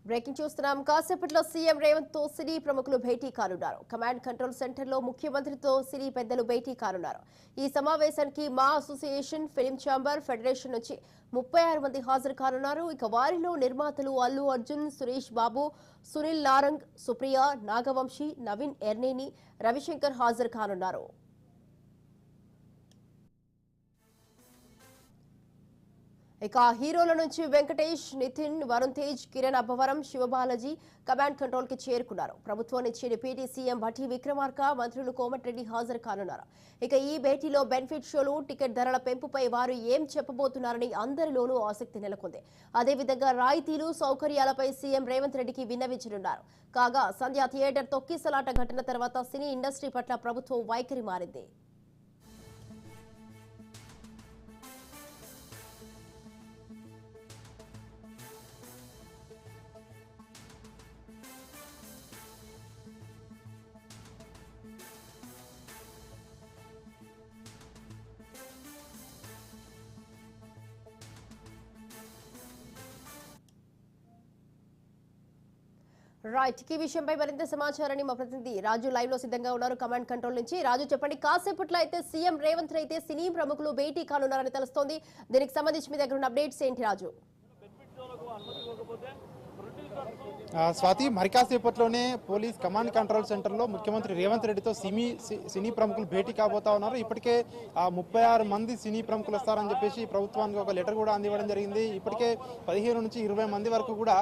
Breaking చూస్తున్నాం. కాసేపట్లో CM Revanth తో సినీ ప్రముఖులు భేటీ కానున్నారు. కమాండ్ కంట్రోల్ సెంటర్ లో ముఖ్యమంత్రితో సినీ పెద్దలు భేటీ కానున్నారు. ఈ సమావేశానికి మా అసోసియేషన్, ఫిలిం ఛాంబర్, ఫెడరేషన్ నుంచి 36 మంది హాజరు కానున్నారు. ఇక వారిలో నిర్మాతలు అల్లు అర్జున్, సురేష్ బాబు, సునీల్ నారంగ్, సుప్రియ, నాగవంశీ, నవీన్ ఎర్నేని, రవిశంకర్ హాజరు కానున్నారు. ఇక హీరోల నుంచి వెంకటేష్, నితిన్, వరుణ్ తేజ్, కిరణ్ అబ్బవరం, శివబాలాజీ కమాండ్ కంట్రోల్ కి చేరుకున్నారు. ప్రభుత్వం నుంచి డిప్యూటీ సీఎం భట్టి విక్రమార్క, మంత్రులు కోమటిరెడ్డి హాజరు కానున్నారు. ఇక ఈ భేటీలో బెనిఫిట్ షోలు, టికెట్ ధరల పెంపుపై వారు ఏం చెప్పబోతున్నారని అందరిలోనూ ఆసక్తి నెలకొంది. అదేవిధంగా రాయితీలు, సౌకర్యాలపై సీఎం రేవంత్ రెడ్డికి విన్నవించనున్నారు. కాగా సంధ్య థియేటర్ తొక్కిసలాట ఘటన తర్వాత సినీ ఇండస్ట్రీ పట్ల ప్రభుత్వం వైఖరి మారింది. రైట్, ఈ విషయంపై మరింత సమాచారాన్ని మా ప్రతినిధి రాజు లైవ్ లో సిద్ధంగా ఉన్నారు కమాండ్ కంట్రోల్ నుంచి. రాజు, చెప్పండి, కాసేపట్లో అయితే సీఎం రేవంత్ అయితే సినీ ప్రముఖులు భేటీ కానున్నారని తెలుస్తోంది. దీనికి సంబంధించి మీ దగ్గర ఉన్న అప్డేట్స్ ఏంటి రాజు? స్వాతి, మరికాసేపట్లోనే పోలీస్ కమాండ్ కంట్రోల్ సెంటర్లో ముఖ్యమంత్రి రేవంత్ రెడ్డితో సినీ ప్రముఖులు భేటీ కాబోతా ఉన్నారు. ఇప్పటికే 36 మంది సినీ ప్రముఖులు వస్తారని చెప్పేసి ప్రభుత్వానికి ఒక లెటర్ కూడా అందివ్వడం జరిగింది. ఇప్పటికే 15 నుంచి 20 మంది వరకు కూడా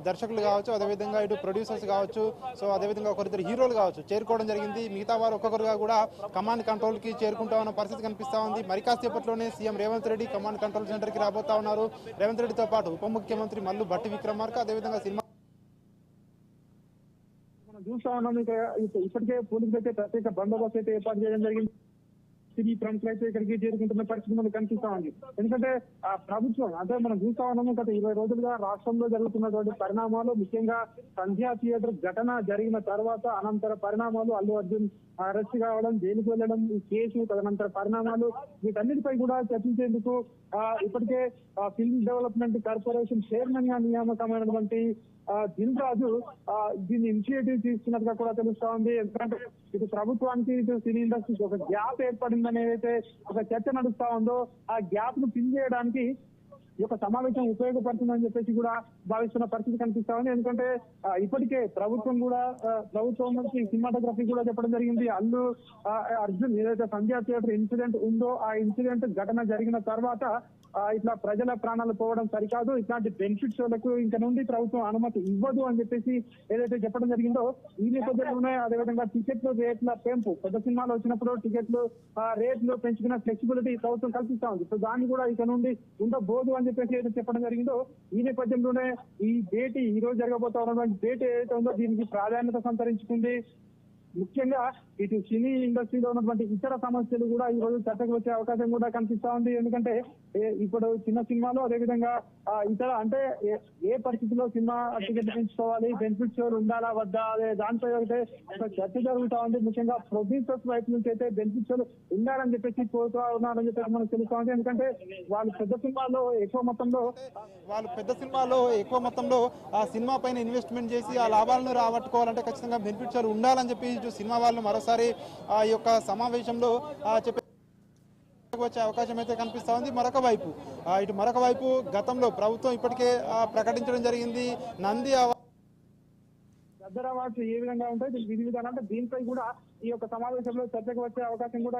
దర్శకులు కావచ్చు, అదేవిధంగా ఇటు ప్రొడ్యూసర్స్ కావచ్చు, సో అదేవిధంగా ఒకరిద్దరు హీరోలు కావచ్చు చేరుకోవడం జరిగింది. మిగతా వారు ఒక్కొక్కరుగా కూడా కమాండ్ కంట్రోల్ కి చేరుకుంటా ఉన్న పరిస్థితి కనిపిస్తా ఉంది. మరికాసేపట్లోనే CM Revanth Reddy command control centre కి రాబోతా ఉన్నారు. రేవంత్ రెడ్డితో పాటు ఉప ముఖ్యమంత్రి మల్లు భట్టి విక్రమార్క, అదేవిధంగా సినిమా చూస్తా ఉన్నాం. ఇప్పటికే పోలీసులు అయితే ప్రత్యేక బందోబస్తు అయితే ఏర్పాటు చేయడం జరిగింది. సినీ ప్రముఖులు అయితే ఇక్కడికి చేరుకుంటున్న పరిస్థితి మనకు కనిపిస్తా ఉంది. ఎందుకంటే ఆ ప్రభుత్వం అంటే మనం చూస్తా ఉన్నాము, గత 20 రోజులుగా రాష్ట్రంలో జరుగుతున్నటువంటి పరిణామాలు, ముఖ్యంగా సంధ్యా థియేటర్ ఘటన జరిగిన తర్వాత అనంతర పరిణామాలు, అల్లు అర్జున్ అరెస్ట్ కావడం, జైలుకు వెళ్లడం, ఈ కేసు తదనంతర పరిణామాలు, వీటన్నిటిపై కూడా చర్చించేందుకు ఇప్పటికే ఫిల్మ్ డెవలప్మెంట్ కార్పొరేషన్ చైర్మన్ గా నియామకమైనటువంటి దిల్ రాజు దీన్ని ఇనిషియేటివ్ తీసుకున్నట్టుగా కూడా తెలుస్తా ఉంది. ఎందుకంటే ఇటు ప్రభుత్వానికి, ఇటు సినీ ఇండస్ట్రీకి ఒక గ్యాప్ ఏర్పడిందని ఏదైతే ఒక చర్చ నడుస్తా ఉందో, ఆ గ్యాప్ ను ఫిల్ చేయడానికి ఈ యొక్క సమావేశం ఉపయోగపడుతుందని చెప్పేసి కూడా భావిస్తున్న పరిస్థితి కనిపిస్తా ఉంది. ఎందుకంటే ఇప్పటికే ప్రభుత్వం నుంచి సినిమాటోగ్రఫీ కూడా చెప్పడం జరిగింది. అల్లు అర్జున్ ఏదైతే సంధ్యా థియేటర్ ఇన్సిడెంట్ ఉందో, ఆ ఇన్సిడెంట్ ఘటన జరిగిన తర్వాత ఇట్లా ప్రజల ప్రాణాలు పోవడం సరికాదు, ఇట్లాంటి బెనిఫిట్ షోలకు ఇంకా నుండి ప్రభుత్వం అనుమతి ఇవ్వదు అని చెప్పేసి ఏదైతే చెప్పడం జరిగిందో, ఈ నేపథ్యంలోనే అదేవిధంగా టికెట్లు రేట్ల పెంపు, పెద్ద సినిమాలు వచ్చినప్పుడు టికెట్లు రేట్లు పెంచుకున్న ఫ్లెక్సిబిలిటీ ప్రభుత్వం కల్పిస్తా ఉంది. సో దాన్ని కూడా ఇక నుండి ఉండబోదు అని చెప్పేసి ఏదైతే చెప్పడం జరిగిందో, ఈ నేపథ్యంలోనే ఈ భేటీ ఈ రోజు జరగబోతా ఉన్నటువంటి భేటీ ఏదైతే ఉందో దీనికి ప్రాధాన్యత సంతరించుకుంది. ముఖ్యంగా ఇటు సినీ ఇండస్ట్రీలో ఉన్నటువంటి ఇతర సమస్యలు కూడా ఈ రోజు చర్చకు వచ్చే అవకాశం కూడా కనిపిస్తా ఉంది. ఎందుకంటే ఇప్పుడు చిన్న సినిమాలు, అదేవిధంగా ఇతర అంటే ఏ పరిస్థితిలో సినిమా టికెట్ పెంచుకోవాలి, బెనిఫిట్ షోలు ఉండాలా వద్దా, అదే దానిపై అయితే ఒక చర్చ జరుగుతా ఉంది. ముఖ్యంగా ప్రొడ్యూసర్స్ వైపు నుంచి అయితే బెనిఫిట్ షోలు ఉండాలని చెప్పేసి కోరుతూ ఉన్నారని చెప్పేసి మనకు తెలుస్తా ఉంది. ఎందుకంటే వాళ్ళు పెద్ద సినిమాల్లో ఎక్కువ మొత్తంలో ఆ సినిమా పైన ఇన్వెస్ట్మెంట్ చేసి ఆ లాభాలను రాబట్టుకోవాలంటే ఖచ్చితంగా బెనిఫిట్ షోలు ఉండాలని చెప్పి సినిమా వాళ్ళు మరోసారి ఈ యొక్క సమావేశంలో చెప్పే వచ్చే అవకాశం అయితే కనిపిస్తా ఉంది. మరొక వైపు గతంలో ప్రభుత్వం ఇప్పటికే ప్రకటించడం జరిగింది నంది అవార్డ్స్ ఏ విధంగా ఉంటాయి, విధి విధానం అంటే దీనిపై కూడా ఈ యొక్క సమావేశంలో చర్చకు వచ్చే అవకాశం కూడా